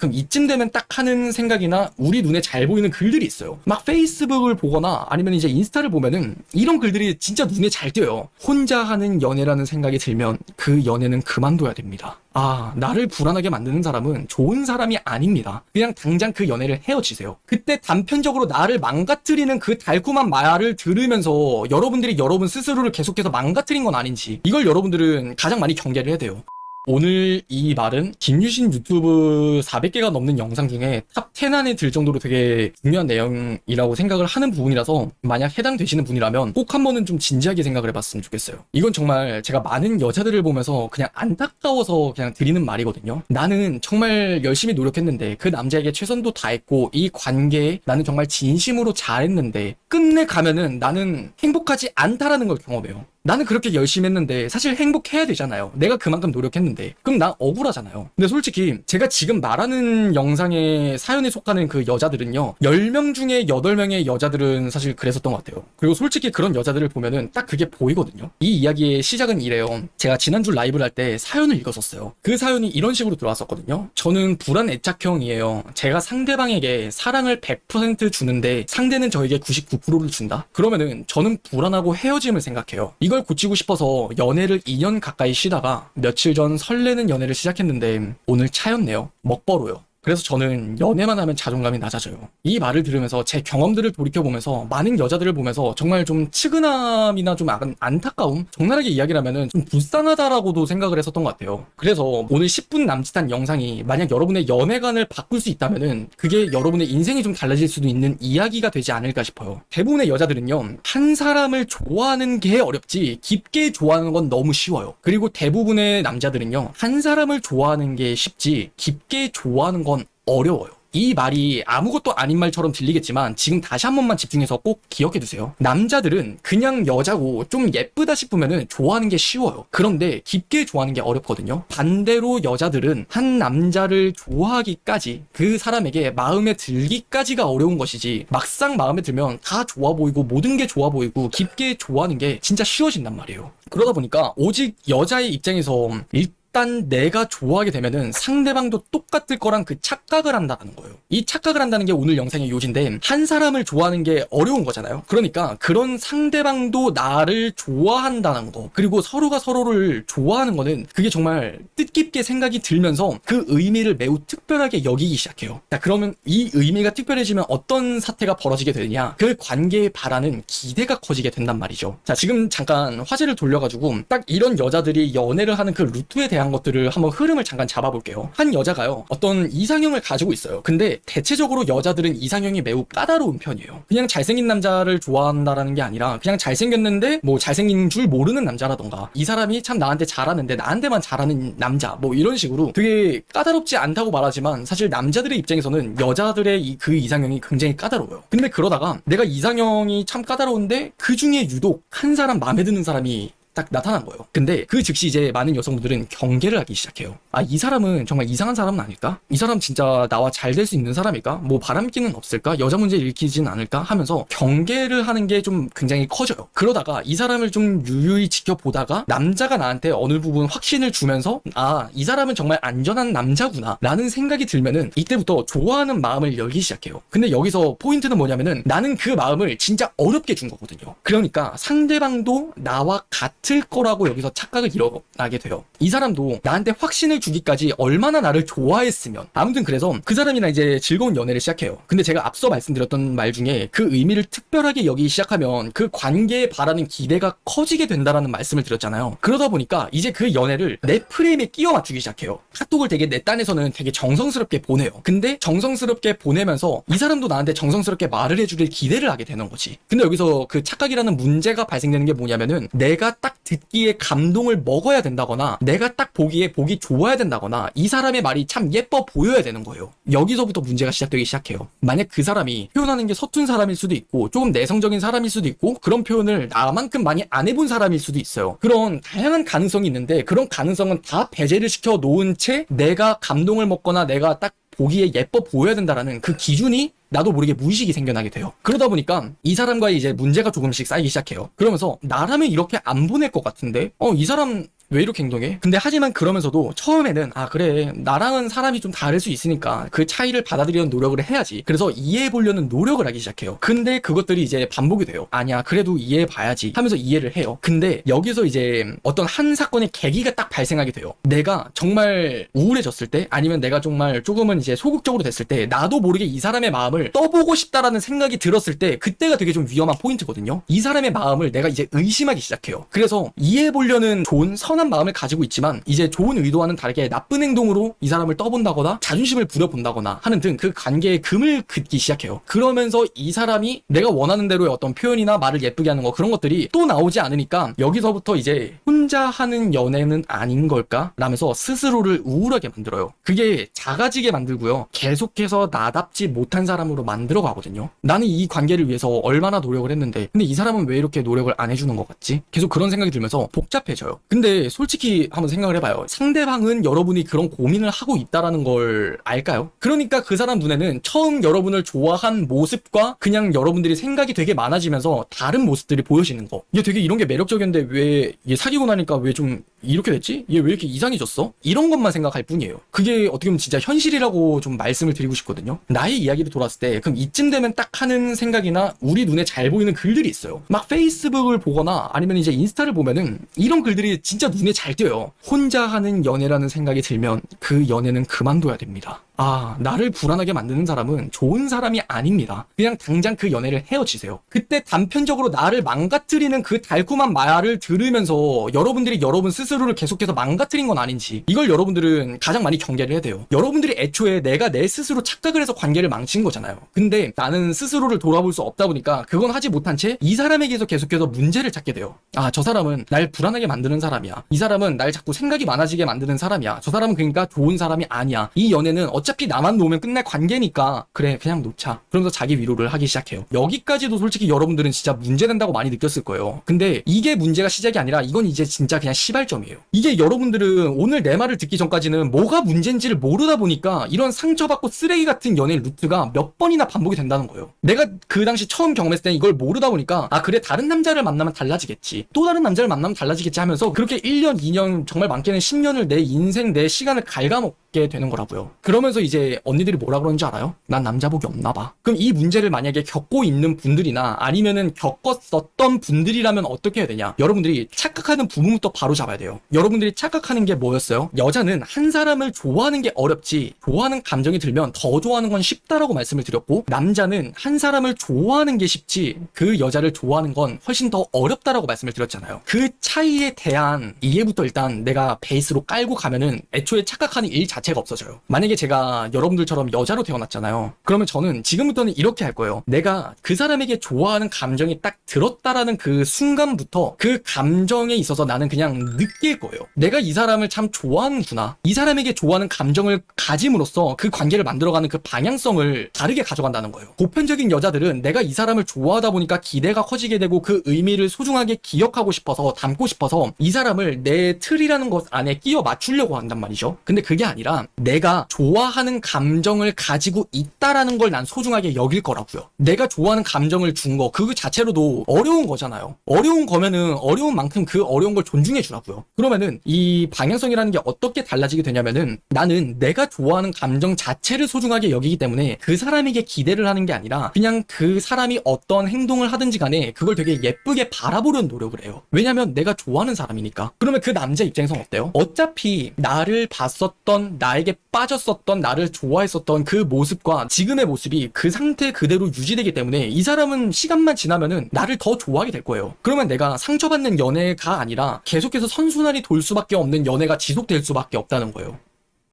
그럼 이쯤 되면 딱 하는 생각이나 우리 눈에 잘 보이는 글들이 있어요. 막 페이스북을 보거나 아니면 이제 인스타를 보면은 이런 글들이 진짜 눈에 잘 띄어요. 혼자 하는 연애라는 생각이 들면 그 연애는 그만둬야 됩니다. 아, 나를 불안하게 만드는 사람은 좋은 사람이 아닙니다. 그냥 당장 그 연애를 헤어지세요. 그때 단편적으로 나를 망가뜨리는 그 달콤한 말을 들으면서 여러분들이 여러분 스스로를 계속해서 망가뜨린 건 아닌지, 이걸 여러분들은 가장 많이 경계를 해야 돼요. 오늘 이 말은 김유신 유튜브 400개가 넘는 영상 중에 탑 10 안에 들 정도로 되게 중요한 내용이라고 생각을 하는 부분이라서 만약 해당되시는 분이라면 꼭 한 번은 좀 진지하게 생각을 해봤으면 좋겠어요. 이건 정말 제가 많은 여자들을 보면서 그냥 안타까워서 그냥 드리는 말이거든요. 나는 정말 열심히 노력했는데 그 남자에게 최선도 다했고 이 관계에 나는 정말 진심으로 잘했는데 끝내 가면은 나는 행복하지 않다라는 걸 경험해요. 나는 그렇게 열심히 했는데 사실 행복해야 되잖아요. 내가 그만큼 노력했는데. 그럼 나 억울하잖아요. 근데 솔직히 제가 지금 말하는 영상의 사연에 속하는 그 여자들은요, 10명 중에 8명의 여자들은 사실 그랬었던 것 같아요. 그리고 솔직히 그런 여자들을 보면은 딱 그게 보이거든요. 이 이야기의 시작은 이래요. 제가 지난주 라이브를 할 때 사연을 읽었었어요. 그 사연이 이런 식으로 들어왔었거든요. 저는 불안 애착형이에요. 제가 상대방에게 사랑을 100% 주는데 상대는 저에게 99%를 준다? 그러면은 저는 불안하고 헤어짐을 생각해요. 이걸 고치고 싶어서 연애를 2년 가까이 쉬다가 며칠 전 설레는 연애를 시작했는데 오늘 차였네요. 먹버로요. 그래서 저는 연애만 하면 자존감이 낮아져요. 이 말을 들으면서 제 경험들을 돌이켜보면서 많은 여자들을 보면서 정말 좀 측은함이나 좀 안타까움? 적나라하게 이야기를 하면은 좀 불쌍하다라고도 생각을 했었던 것 같아요. 그래서 오늘 10분 남짓한 영상이 만약 여러분의 연애관을 바꿀 수 있다면은 그게 여러분의 인생이 좀 달라질 수도 있는 이야기가 되지 않을까 싶어요. 대부분의 여자들은요, 한 사람을 좋아하는 게 어렵지 깊게 좋아하는 건 너무 쉬워요. 그리고 대부분의 남자들은요, 한 사람을 좋아하는 게 쉽지 깊게 좋아하는 건 어려워요. 이 말이 아무것도 아닌 말처럼 들리겠지만 지금 다시 한 번만 집중해서 꼭 기억해두세요. 남자들은 그냥 여자고 좀 예쁘다 싶으면은 좋아하는 게 쉬워요. 그런데 깊게 좋아하는 게 어렵거든요. 반대로 여자들은 한 남자를 좋아하기까지, 그 사람에게 마음에 들기까지가 어려운 것이지 막상 마음에 들면 다 좋아 보이고 모든 게 좋아 보이고 깊게 좋아하는 게 진짜 쉬워진단 말이에요. 그러다 보니까 오직 여자의 입장에서 일단 내가 좋아하게 되면은 상대방도 똑같을 거란 그 착각을 한다는 거예요. 이 착각을 한다는 게 오늘 영상의 요지인데, 한 사람을 좋아하는 게 어려운 거잖아요. 그러니까 그런 상대방도 나를 좋아한다는 거, 그리고 서로가 서로를 좋아하는 거는 그게 정말 뜻깊게 생각이 들면서 그 의미를 매우 특별하게 여기기 시작해요. 자, 그러면 이 의미가 특별해지면 어떤 사태가 벌어지게 되느냐, 그 관계에 바라는 기대가 커지게 된단 말이죠. 자, 지금 잠깐 화제를 돌려가지고 딱 이런 여자들이 연애를 하는 그 루트에 대한 것들을 한번 흐름을 잠깐 잡아볼게요. 한 여자가요, 어떤 이상형을 가지고 있어요. 근데 대체적으로 여자들은 이상형이 매우 까다로운 편이에요. 그냥 잘생긴 남자를 좋아한다라는 게 아니라 그냥 잘생겼는데 뭐 잘생긴 줄 모르는 남자라던가, 이 사람이 참 나한테 잘하는데 나한테만 잘하는 남자, 뭐 이런 식으로 되게 까다롭지 않다고 말하지만 사실 남자들의 입장에서는 여자들의 그 이상형이 굉장히 까다로워요. 근데 그러다가 내가 이상형이 참 까다로운데 그 중에 유독 한 사람 마음에 드는 사람이 딱 나타난 거예요. 근데 그 즉시 이제 많은 여성분들은 경계를 하기 시작해요. 아, 이 사람은 정말 이상한 사람은 아닐까? 이 사람 진짜 나와 잘 될 수 있는 사람일까? 뭐 바람기는 없을까? 여자 문제 일으키진 않을까? 하면서 경계를 하는 게 좀 굉장히 커져요. 그러다가 이 사람을 좀 유유히 지켜보다가 남자가 나한테 어느 부분 확신을 주면서 아, 이 사람은 정말 안전한 남자구나 라는 생각이 들면은 이때부터 좋아하는 마음을 열기 시작해요. 근데 여기서 포인트는 뭐냐면은 나는 그 마음을 진짜 어렵게 준 거거든요. 그러니까 상대방도 나와 같을 거라고 여기서 착각을 일어나게 돼요. 이 사람도 나한테 확신을 주기까지 얼마나 나를 좋아했으면. 아무튼 그래서 그 사람이랑 이제 즐거운 연애를 시작해요. 근데 제가 앞서 말씀드렸던 말 중에 그 의미를 특별하게 여기기 시작하면 그 관계에 바라는 기대가 커지게 된다라는 말씀을 드렸잖아요. 그러다 보니까 이제 그 연애를 내 프레임에 끼워 맞추기 시작해요. 카톡을 되게 내 딴에서는 되게 정성스럽게 보내요. 근데 정성스럽게 보내면서 이 사람도 나한테 정성스럽게 말을 해주길 기대를 하게 되는 거지. 근데 여기서 그 착각이라는 문제가 발생되는 게 뭐냐면은 내가 딱 듣기에 감동을 먹어야 된다거나 내가 딱 보기에 보기 좋아야 된다거나 이 사람의 말이 참 예뻐 보여야 되는 거예요. 여기서부터 문제가 시작되기 시작해요. 만약 그 사람이 표현하는 게 서툰 사람일 수도 있고 조금 내성적인 사람일 수도 있고 그런 표현을 나만큼 많이 안 해본 사람일 수도 있어요. 그런 다양한 가능성이 있는데 그런 가능성은 다 배제를 시켜 놓은 채 내가 감동을 먹거나 내가 딱 보기에 예뻐 보여야 된다라는 그 기준이 나도 모르게 무의식이 생겨나게 돼요. 그러다 보니까 이 사람과의 이제 문제가 조금씩 쌓이기 시작해요. 그러면서 나라면 이렇게 안 보낼 것 같은데 이 사람 왜 이렇게 행동해? 근데 하지만 그러면서도 처음에는 아 그래 나랑은 사람이 좀 다를 수 있으니까 그 차이를 받아들이려는 노력을 해야지. 그래서 이해해보려는 노력을 하기 시작해요. 근데 그것들이 이제 반복이 돼요. 아니야 그래도 이해해봐야지 하면서 이해를 해요. 근데 여기서 이제 어떤 한 사건의 계기가 딱 발생하게 돼요. 내가 정말 우울해졌을 때 아니면 내가 정말 조금은 이제 소극적으로 됐을 때 나도 모르게 이 사람의 마음을 떠보고 싶다라는 생각이 들었을 때 그때가 되게 좀 위험한 포인트거든요. 이 사람의 마음을 내가 이제 의심하기 시작해요. 그래서 이해해보려는 좋은 선한 마음을 가지고 있지만 이제 좋은 의도와는 다르게 나쁜 행동으로 이 사람을 떠본다거나 자존심을 부려본다거나 하는 등 그 관계의 금을 긋기 시작해요. 그러면서 이 사람이 내가 원하는 대로의 어떤 표현이나 말을 예쁘게 하는 거 그런 것들이 또 나오지 않으니까 여기서부터 이제 혼자 하는 연애는 아닌 걸까? 라면서 스스로를 우울하게 만들어요. 그게 작아지게 만들고요. 계속해서 나답지 못한 사람으로 만들어 가거든요. 나는 이 관계를 위해서 얼마나 노력을 했는데 근데 이 사람은 왜 이렇게 노력을 안 해주는 것 같지? 계속 그런 생각이 들면서 복잡해져요. 근데 솔직히 한번 생각을 해봐요. 상대방은 여러분이 그런 고민을 하고 있다라는 걸 알까요? 그러니까 그 사람 눈에는 처음 여러분을 좋아한 모습과 그냥 여러분들이 생각이 되게 많아지면서 다른 모습들이 보여지는 거. 얘 되게 이런 게 매력적이었는데 왜 얘 사귀고 나니까 왜 좀 이렇게 됐지? 얘 왜 이렇게 이상해졌어? 이런 것만 생각할 뿐이에요. 그게 어떻게 보면 진짜 현실이라고 좀 말씀을 드리고 싶거든요. 나의 이야기를 돌았을 때 그럼 이쯤 되면 딱 하는 생각이나 우리 눈에 잘 보이는 글들이 있어요. 막 페이스북을 보거나 아니면 이제 인스타를 보면은 이런 글들이 진짜 눈에 잘 띄어요. 혼자 하는 연애라는 생각이 들면 그 연애는 그만둬야 됩니다. 아, 나를 불안하게 만드는 사람은 좋은 사람이 아닙니다. 그냥 당장 그 연애를 헤어지세요. 그때 단편적으로 나를 망가뜨리는 그 달콤한 말을 들으면서 여러분들이 여러분 스스로를 계속해서 망가뜨린 건 아닌지 이걸 여러분들은 가장 많이 경계를 해야 돼요. 여러분들이 애초에 내가 내 스스로 착각을 해서 관계를 망친 거잖아요. 근데 나는 스스로를 돌아볼 수 없다 보니까 그건 하지 못한 채 이 사람에게서 계속해서 문제를 찾게 돼요. 아, 저 사람은 날 불안하게 만드는 사람이야. 이 사람은 날 자꾸 생각이 많아지게 만드는 사람이야. 저 사람은 그러니까 좋은 사람이 아니야. 이 연애는 어차피 나만 놓으면 끝날 관계니까 그래 그냥 놓자. 그러면서 자기 위로를 하기 시작해요. 여기까지도 솔직히 여러분들은 진짜 문제된다고 많이 느꼈을 거예요. 근데 이게 문제가 시작이 아니라 이건 이제 진짜 그냥 시발점이에요. 이게 여러분들은 오늘 내 말을 듣기 전까지는 뭐가 문제인지를 모르다 보니까 이런 상처받고 쓰레기 같은 연애 루트가 몇 번이나 반복이 된다는 거예요. 내가 그 당시 처음 경험했을 때 이걸 모르다 보니까 아 그래 다른 남자를 만나면 달라지겠지. 또 다른 남자를 만나면 달라지겠지 하면서 그렇게 1년 2년 정말 많게는 10년을 내 인생 내 시간을 갉아먹게 되는 거라고요. 그러면서 이제 언니들이 뭐라 그러는지 알아요? 난 남자복이 없나 봐. 그럼 이 문제를 만약에 겪고 있는 분들이나 아니면은 겪었었던 분들이라면 어떻게 해야 되냐? 여러분들이 착각하는 부분부터 바로 잡아야 돼요. 여러분들이 착각하는 게 뭐였어요? 여자는 한 사람을 좋아하는 게 어렵지 좋아하는 감정이 들면 더 좋아하는 건 쉽다라고 말씀을 드렸고 남자는 한 사람을 좋아하는 게 쉽지 그 여자를 좋아하는 건 훨씬 더 어렵다라고 말씀을 드렸잖아요. 그 차이에 대한 이해부터 일단 내가 베이스로 깔고 가면은 애초에 착각하는 일 자체가 없어져요. 만약에 제가 여러분들처럼 여자로 태어났잖아요. 그러면 저는 지금부터는 이렇게 할 거예요. 내가 그 사람에게 좋아하는 감정이 딱 들었다라는 그 순간부터 그 감정에 있어서 나는 그냥 느낄 거예요. 내가 이 사람을 참 좋아하는구나. 이 사람에게 좋아하는 감정을 가짐으로써 그 관계를 만들어가는 그 방향성을 다르게 가져간다는 거예요. 보편적인 여자들은 내가 이 사람을 좋아하다 보니까 기대가 커지게 되고 그 의미를 소중하게 기억하고 싶어서 담고 싶어서 이 사람을 내 틀이라는 것 안에 끼워 맞추려고 한단 말이죠. 근데 그게 아니라 내가 좋아하는 감정을 가지고 있다라는 걸 난 소중하게 여길 거라고요. 내가 좋아하는 감정을 준 거 그거 자체로도 어려운 거잖아요. 어려운 거면은 어려운 만큼 그 어려운 걸 존중해 주라고요. 그러면은 이 방향성이라는 게 어떻게 달라지게 되냐면은 나는 내가 좋아하는 감정 자체를 소중하게 여기기 때문에 그 사람에게 기대를 하는 게 아니라 그냥 그 사람이 어떤 행동을 하든지 간에 그걸 되게 예쁘게 바라보려는 노력을 해요. 왜냐면 내가 좋아하는 사람이니까. 그러면 그 남자 입장에서는 어때요? 어차피 나를 봤었던 나에게 빠졌었던 나를 좋아했었던 그 모습과 지금의 모습이 그 상태 그대로 유지되기 때문에 이 사람은 시간만 지나면은 나를 더 좋아하게 될 거예요. 그러면 내가 상처받는 연애가 아니라 계속해서 선순환이 돌 수밖에 없는 연애가 지속될 수밖에 없다는 거예요.